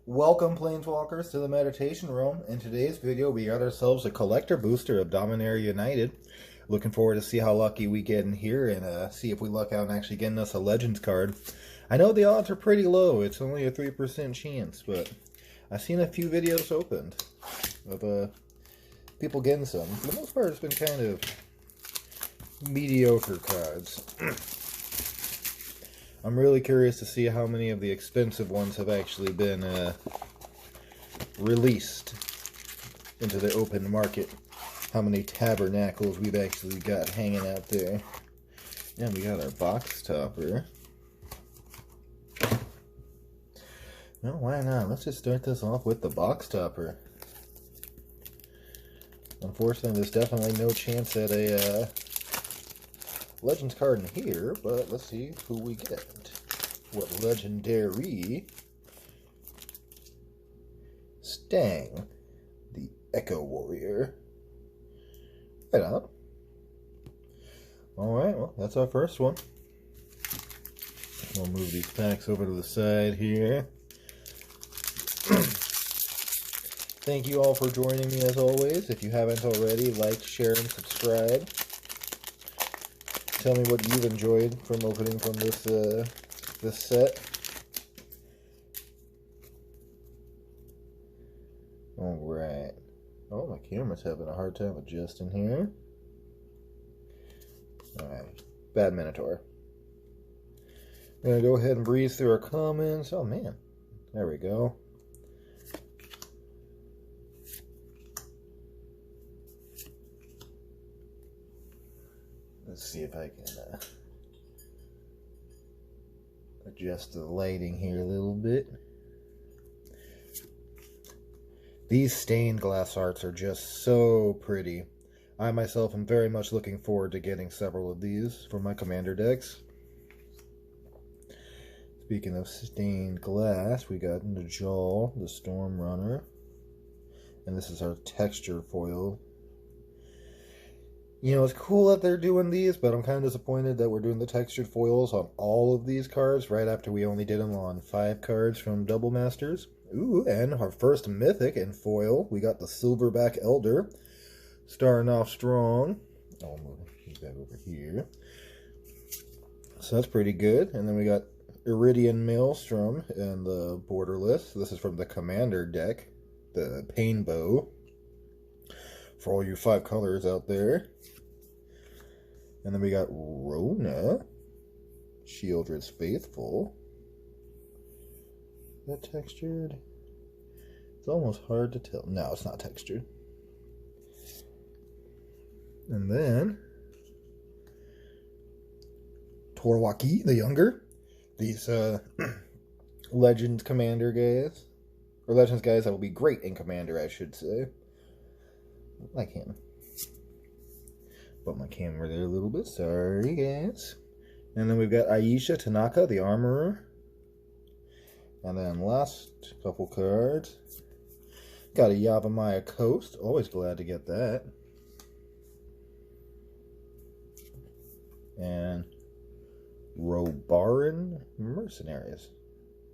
Welcome, Planeswalkers, to the Meditation Room. In today's video, we got ourselves a collector booster of Dominaria United. Looking forward to see how lucky we get in here and see if we luck out and actually getting us a Legends card. I know the odds are pretty low. It's only a 3% chance, but I've seen a few videos opened of people getting some. For the most part, it's been kind of mediocre cards. I'm really curious to see how many of the expensive ones have actually been released into the open market. How many tabernacles we've actually got hanging out there. And we got our box topper. No, why not? Let's just start this off with the box topper. Unfortunately, there's definitely no chance at a Legends card in here, but let's see who we get. What legendary? Stang, the Echo Warrior. Right on. Alright, well, that's our first one. We'll move these packs over to the side here. Thank you all for joining me as always. If you haven't already, like, share, and subscribe. Tell me what you've enjoyed from opening from this this set. Alright. Oh, my camera's having a hard time adjusting here. Alright. Bad Minotaur. I'm going to go ahead and breeze through our comments. Oh, man. There we go. Let's see if I can adjust the lighting here a little bit. These stained glass arts are just so pretty. I myself am very much looking forward to getting several of these for my commander decks. Speaking of stained glass, we got Najal, the Storm Runner. And this is our texture foil. You know, it's cool that they're doing these, but I'm kind of disappointed that we're doing the textured foils on all of these cards right after we only did them on 5 cards from Double Masters. Ooh, and our first mythic in foil, we got the Silverback Elder, starting off strong. Oh, I'm going to move that over here. So that's pretty good. And then we got Iridian Maelstrom and the Borderless. This is from the Commander deck, the Pain Bow. For all you 5 colors out there. And then we got Rona, Shieldred's Faithful. Is that textured? It's almost hard to tell. No, it's not textured. And then Torwaki the Younger. These Legends Commander guys. Or Legends guys that will be great in Commander, I should say. Like him. Put my camera there a little bit. Sorry, guys. And then we've got Aisha Tanaka, the Armorer. And then last couple cards. Got a Yavimaya Coast. Always glad to get that. And Robaran Mercenaries.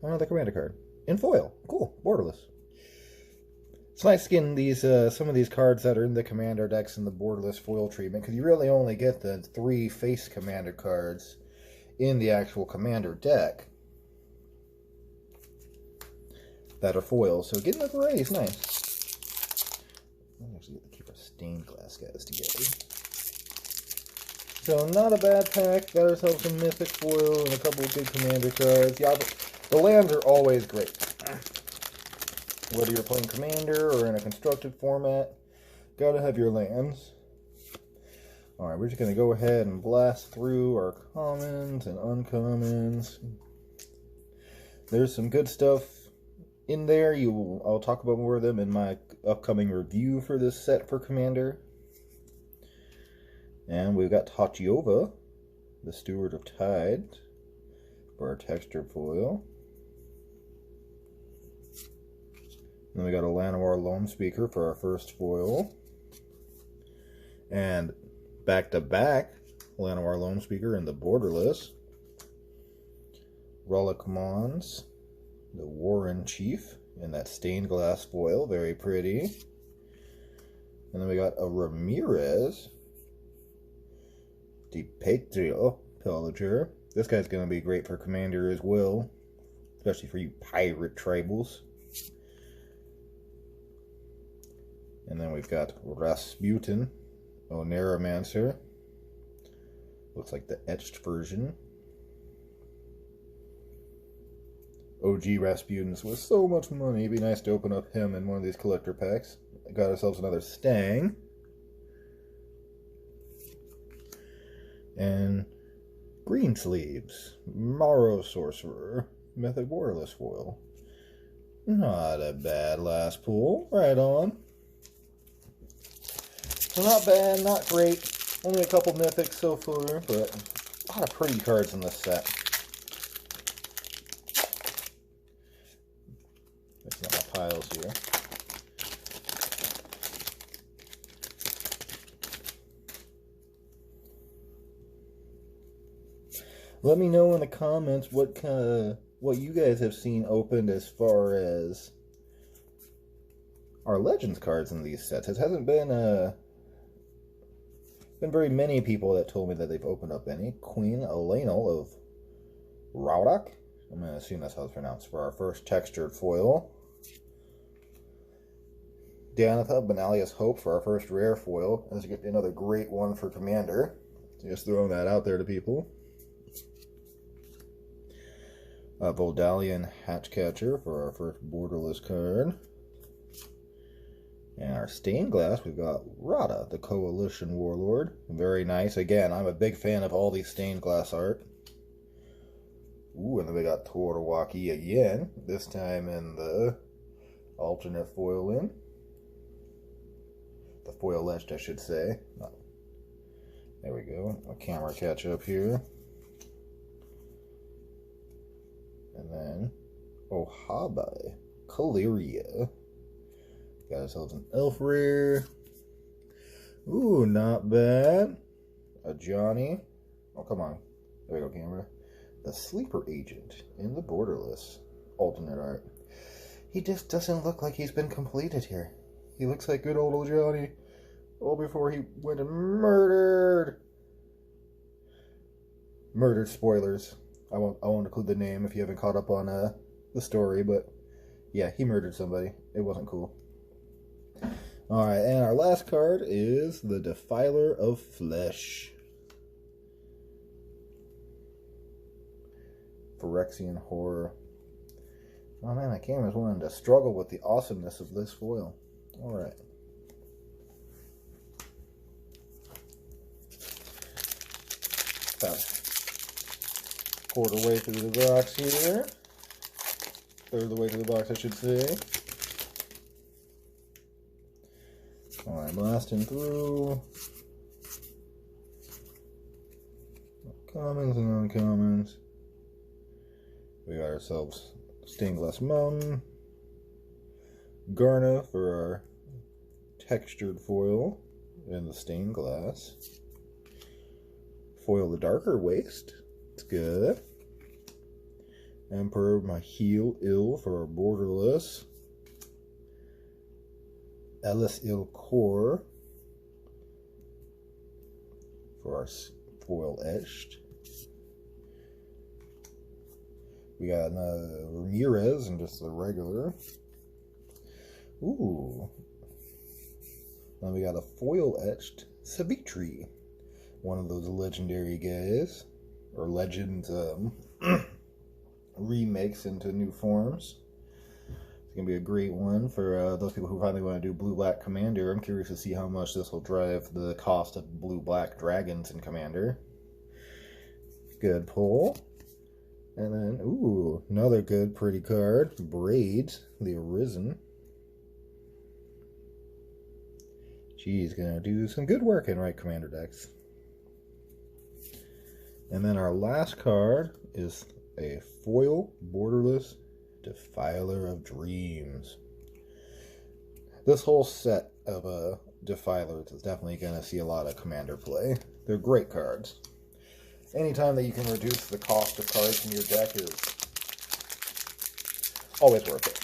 Another commander card. In foil. Cool. Borderless. It's nice getting these some of these cards that are in the commander decks in the borderless foil treatment, because you really only get the 3 face commander cards in the actual commander deck that are foils. So getting the variety is nice. I actually get to keep our stained glass guys together. So not a bad pack. Got ourselves some mythic foil and a couple of good commander cards. Yeah, the lands are always great. Whether you're playing Commander or in a constructed format, gotta have your lands. Alright, we're just gonna go ahead and blast through our commons and uncommons. There's some good stuff in there. I'll talk about more of them in my upcoming review for this set for Commander. And we've got Tachiova, the Steward of Tides, for our texture foil. Then we got a Llanowar Lone Speaker for our first foil. And back-to-back Llanowar Lone Speaker in the Borderless. Relic Mons, the War Commander-in-Chief in that stained glass foil. Very pretty. And then we got a Ramirez Di Pietro Pillager. This guy's going to be great for Commander as well, especially for you pirate tribals. And then we've got Rasputin Oneramancer. Looks like the etched version. OG Rasputin's with so much money. It'd be nice to open up him in one of these collector packs. Got ourselves another Stang. And Greensleeves Morrow Sorcerer Mythic Borderless foil. Not a bad last pull. Right on. So not bad, not great. Only a couple mythics so far, but a lot of pretty cards in this set. Mixing up my piles here. Let me know in the comments what you guys have seen opened as far as our Legends cards in these sets. It hasn't been very many people that told me that they've opened up any. Queen Elenel of Raudak, I'm going to assume that's how it's pronounced, for our first textured foil. Danitha Benalius Hope for our first rare foil. This is another great one for Commander. Just throwing that out there to people. Voldalian Hatchcatcher for our first borderless card. And our stained glass, we've got Rada, the Coalition Warlord. Very nice. Again, I'm a big fan of all these stained glass art. Ooh, and then we got Torwaki again. This time in the alternate foil in. The foil etched, I should say. Oh. There we go. A camera catch up here. And then Ohabai Kaliria. Got ourselves an elf rare. Ooh, not bad. A Johnny. Oh, come on. There we go, camera. The Sleeper Agent in the borderless alternate art. He just doesn't look like he's been completed here. He looks like good old Johnny. Oh, before he went and murdered. Murdered spoilers. I won't include the name if you haven't caught up on the story, but yeah, he murdered somebody. It wasn't cool. Alright, and our last card is the Defiler of Flesh. Phyrexian Horror. Oh man, my camera's wanting to struggle with the awesomeness of this foil. Alright. About quarter way through the box here. Third of the way through the box, I should say. Alright, blasting through. Commons and uncommons. We got ourselves Stained Glass Mountain. Garna for our textured foil in the stained glass. Foil the Darker Waste. It's good. Emperor Mahil Il for our borderless. Ellis Il Core for our foil etched. We got Ramirez and just the regular. Ooh. Then we got a foil etched Savitri. One of those legendary guys. Or legend remakes into new forms. It's going to be a great one for those people who finally want to do Blue-Black Commander. I'm curious to see how much this will drive the cost of Blue-Black Dragons in Commander. Good pull. And then, ooh, another good, pretty card. Braids, the Arisen. She's going to do some good work in right Commander decks. And then our last card is a foil borderless Defiler of Dreams. This whole set of Defilers is definitely going to see a lot of Commander play. They're great cards. Anytime that you can reduce the cost of cards in your deck is Always worth it.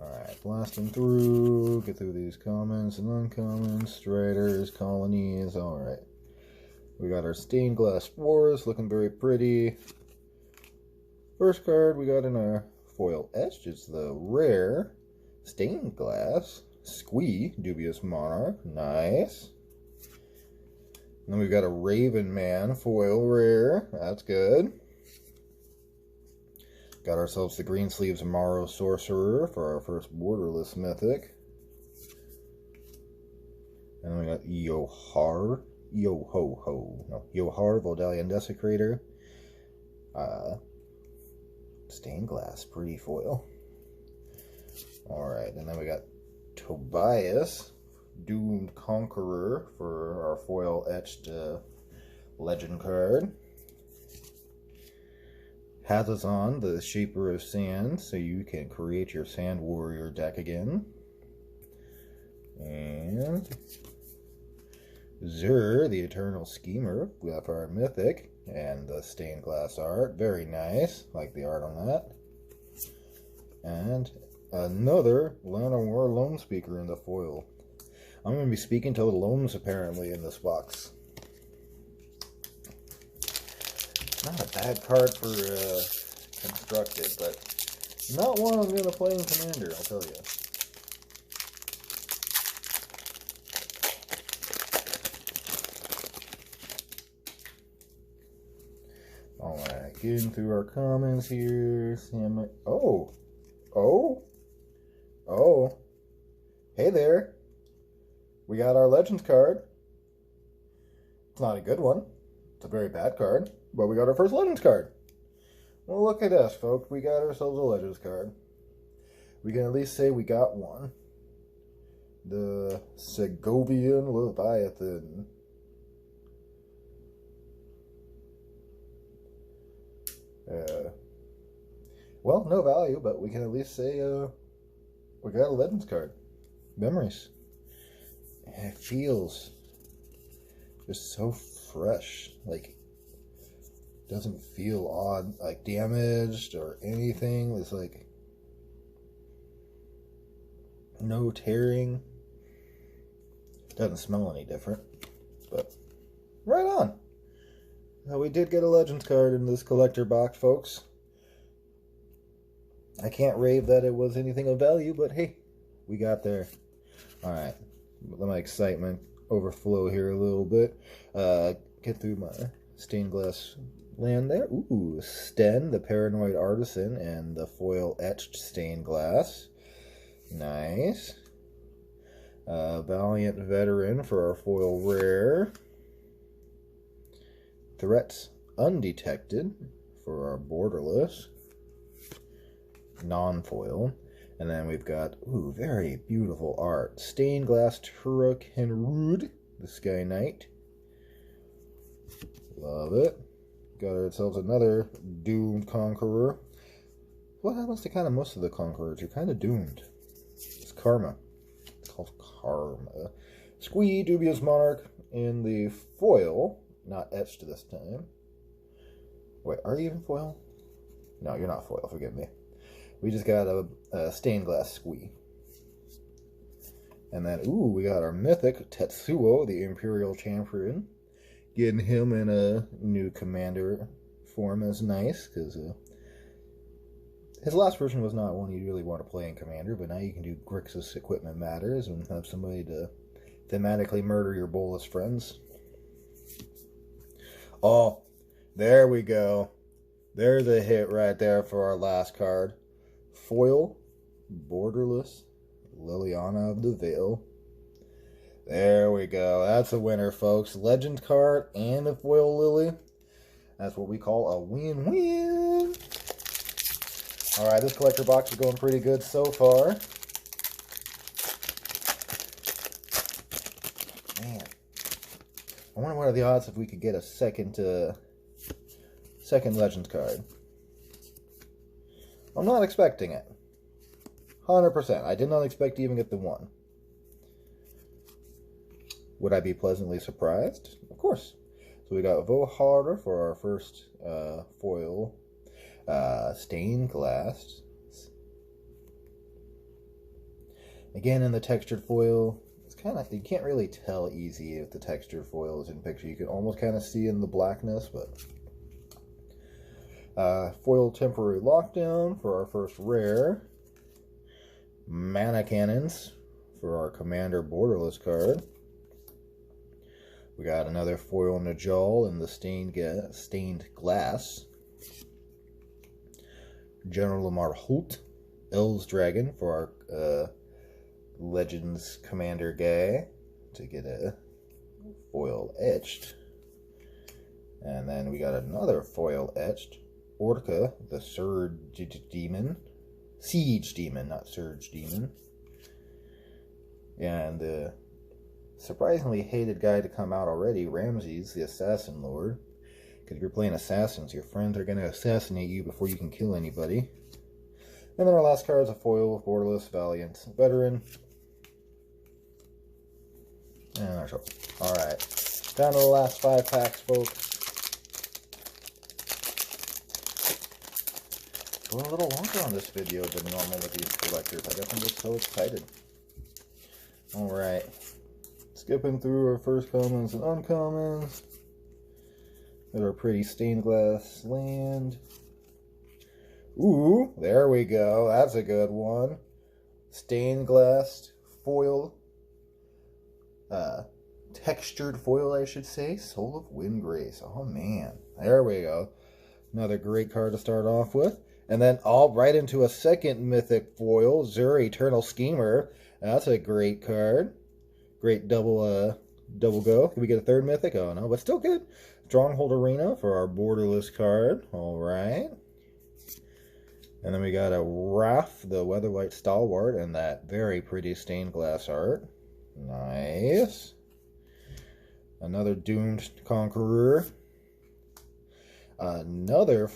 Alright, blasting through, get through these commons and uncommons, striders, colonies, alright. We got our stained glass spores, looking very pretty. First card we got in our foil etched is the rare stained glass Squee, Dubious Monarch, nice. And then we've got a Raven Man foil rare, that's good. Got ourselves the Green Sleeves Morrow Sorcerer for our first borderless mythic. And then we got Yohar Vodalian Desecrator. Stained glass, pretty foil. Alright, and then we got Tobias, Doomed Conqueror for our foil etched legend card. Hazazon, the Shaper of Sand, so you can create your Sand Warrior deck again. And Zur, the Eternal Schemer, we have our mythic, and the stained glass art, very nice, like the art on that. And another Llanowar Lone Speaker in the foil. I'm going to be speaking to the loans apparently in this box. Not a bad card for constructed, but not one I'm going to play in Commander, I'll tell you. Alright, getting through our comments here. Oh, hey there. We got our Legends card. It's not a good one. It's a very bad card, but we got our first Legends card. Well, look at us, folks. We got ourselves a Legends card. We can at least say we got one. The Segovian Leviathan. Well, no value, but we can at least say we got a Legends card. Memories. And it feels just so fresh. Like, doesn't feel odd, like damaged or anything. It's like no tearing. Doesn't smell any different, but right on. We did get a Legends card in this collector box, folks. I can't rave that it was anything of value, but hey, we got there. Alright, let my excitement overflow here a little bit. Get through my stained glass land there. Ooh, Sten, the Paranoid Artisan, and the foil etched stained glass. Nice. Valiant Veteran for our foil rare. Threats Undetected for our borderless non-foil. And then we've got, ooh, very beautiful art. Stained glass Turok Henrud, the Sky Knight. Love it. Got ourselves another Doomed Conqueror. What happens to kind of most of the Conquerors? You're kind of doomed. It's Karma. It's called Karma. Squee, Dubious Monarch in the foil. Not etched this time. Wait, are you even foil? No, you're not foil, forgive me. We just got a stained glass Squee. And then, ooh, we got our mythic Tetsuo, the Imperial Champion. Getting him in a new commander form is nice, because his last version was not one you really want to play in commander, but now you can do Grixis Equipment Matters and have somebody to thematically murder your bolus friends. Oh, there we go. There's a hit right there for our last card. Foil, borderless, Liliana of the Veil. There we go. That's a winner, folks. Legend card and a foil Lily. That's what we call a win-win. Alright, this collector box is going pretty good so far. Man. I wonder what are the odds if we could get a second Legends card. I'm not expecting it. 100%. I did not expect to even get the one. Would I be pleasantly surprised? Of course. So So we got Voharder for our first foil stained glass. Again, in the textured foil, it's kind of, you can't really tell easy if the textured foil is in picture. You can almost kind of see in the blackness, but foil temporary lockdown for our first rare. Mana cannons for our commander borderless card. We got another foil Najal in the stained glass. General Lamar Holt, Elves Dragon for our Legends Commander guy to get a foil etched. And then we got another foil etched. Orca, the Siege Demon, not Surge Demon. And the surprisingly hated guy to come out already, Ramses, the Assassin Lord. Because if you're playing Assassins, your friends are going to assassinate you before you can kill anybody. And then our last card is a foil, Borderless Valiant Veteran. And our show. Alright, down to the last 5 packs, folks. Going a little longer on this video than normal with these collectors. I guess I'm just so excited. Alright. Skipping through our first commons and uncommons. There's our pretty stained glass land. Ooh, there we go. That's a good one. Stained glass foil. Textured foil, I should say. Soul of Windgrace. Oh, man. There we go. Another great card to start off with. And then all right into a second mythic foil, Zur Eternal Schemer. That's a great card. Great double go. Can we get a third mythic? Oh no, but still good. Stronghold Arena for our borderless card. Alright. And then we got a Raph, the Weatherlight Stalwart, and that very pretty stained glass art. Nice. Another Doomed Conqueror. Another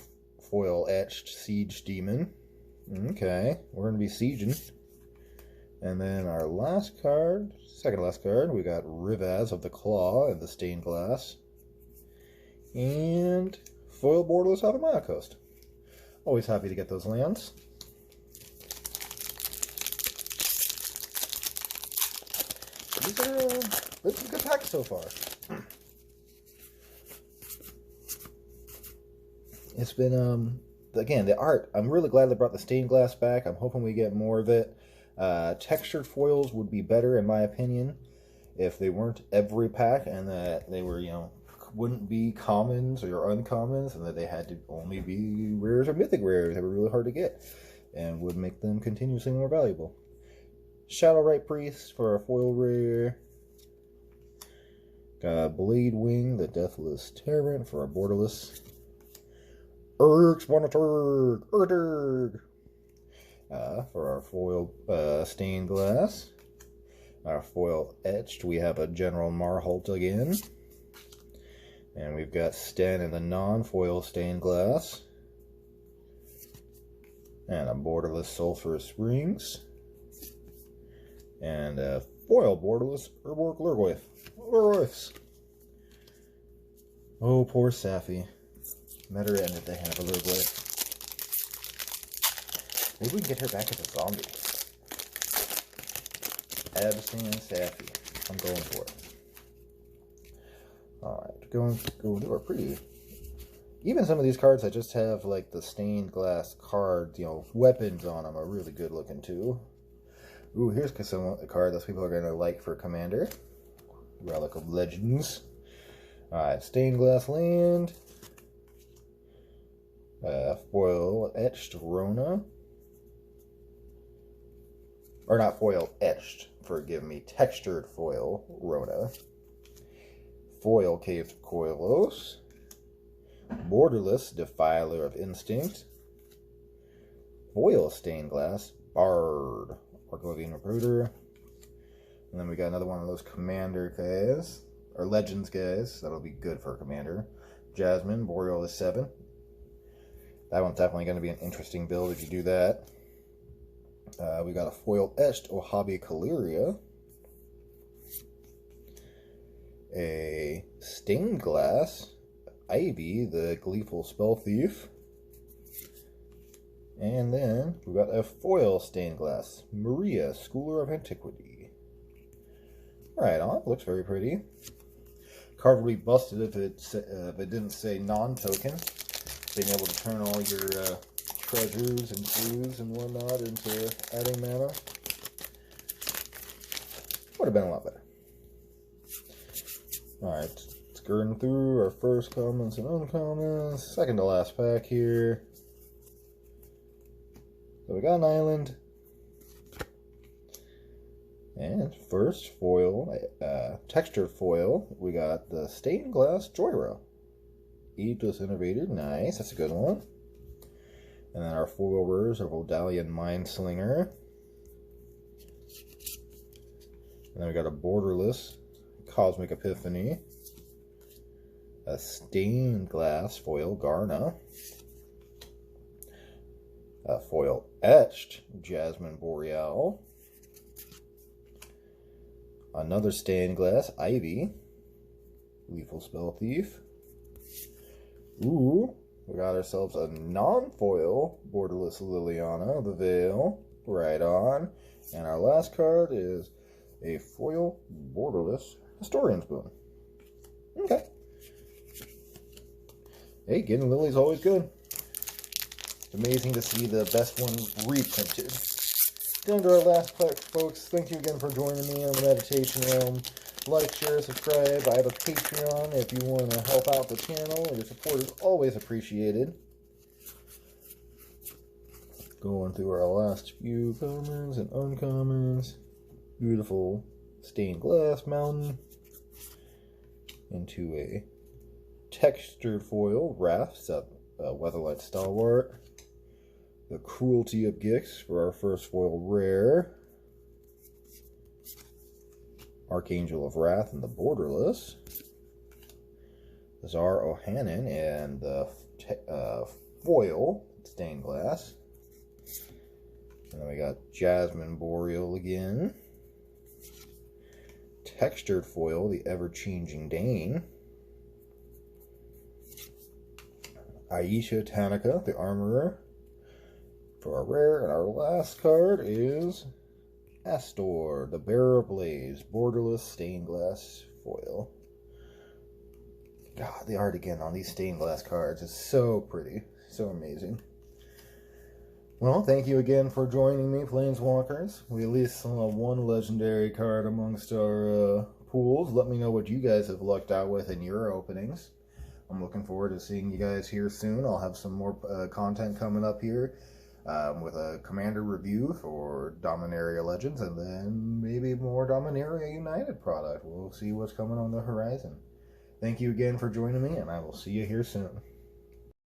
foil etched Siege Demon. Okay, we're going to be sieging. And then our last card, second last card, we got Rivaz of the Claw in the stained glass. And foil borderless out of Maya Coast. Always happy to get those lands. This is a good pack so far. It's been, again, the art. I'm really glad they brought the stained glass back. I'm hoping we get more of it. Textured foils would be better, in my opinion, if they weren't every pack and that they were, wouldn't be commons or uncommons and that they had to only be rares or mythic rares that were really hard to get and would make them continuously more valuable. Shadowrite Priest for our foil rare. Got Blade Wing, the Deathless Tyrant for our borderless. Urg's Monitor, Urderg. For our foil stained glass. Our foil etched, we have a General Marholt again. And we've got Sten in the non-foil stained glass. And a borderless Sulphurous Springs. And a foil borderless Urborg Lurgoyf. Oh, poor Safi. Met her end if they have a Lurgoyf. Maybe we can get her back as a zombie. Abstain Safi. I'm going for it. Alright, going to our pretty. Even some of these cards that just have like the stained glass cards, weapons on them are really good looking too. Ooh, here's a card that people are going to like for Commander. Relic of Legends. Alright, stained glass land. Foil etched Rona. Or not foil etched, forgive me. Textured foil Rona. Foil Caved Koilos. Borderless Defiler of Instinct. Foil stained glass Bard. Argovian Recruiter. And then we got another one of those Commander guys. Or Legends guys. That'll be good for a Commander. Jasmine, Borealis 7. That one's definitely going to be an interesting build if you do that. We got a foil etched Ohabi Kaliria. a stained glass Ivy, the Gleeful Spell Thief. And then we got a foil stained glass Maria, Schooler of Antiquity. Right on, looks very pretty. Card would be busted if it didn't say non-token. Being able to turn all your treasures and clues and whatnot into adding mana would have been a lot better. Alright, skirting through our first commons and uncommons. Second to last pack here. So we got an island. And first foil, textured foil, we got the stained glass Joyra. Ageless Innovator, nice, that's a good one. And then our foil rares are Vodalian Mindslinger. And then we got a borderless Cosmic Epiphany. A stained glass foil Garna. A foil etched Jasmine Boreal. Another stained glass Ivy. Lethal Spell Thief. Ooh, we got ourselves a non-foil borderless Liliana, the Veil. Right on. And our last card is a foil borderless Historian's Boon. Okay. Hey, getting Lily's always good. It's amazing to see the best one reprinted. Down to our last pack, folks. Thank you again for joining me on the Meditation Realm. Like, share, subscribe. I have a Patreon if you want to help out the channel. Your support is always appreciated. Going through our last few commons and uncommons. Beautiful stained glass mountain. Into a textured foil Wrath, Weatherlight Stalwart. The Cruelty of Gix for our first foil rare. Archangel of Wrath and the Borderless. Zar Ohanan and the foil stained glass. And then we got Jasmine Boreal again. Textured foil, the Ever-Changing Dane. Aisha Tanica, the Armorer, for our rare. And our last card is Astor, the Bearer of Blaze, borderless stained glass foil. God, the art again on these stained glass cards is so pretty, so amazing. Well, thank you again for joining me, Planeswalkers. We at least saw one legendary card amongst our pools. Let me know what you guys have lucked out with in your openings. I'm looking forward to seeing you guys here soon. I'll have some more content coming up here with a Commander review for Dominaria Legends, and then maybe more Dominaria United product. We'll see what's coming on the horizon. Thank you again for joining me, and I will see you here soon.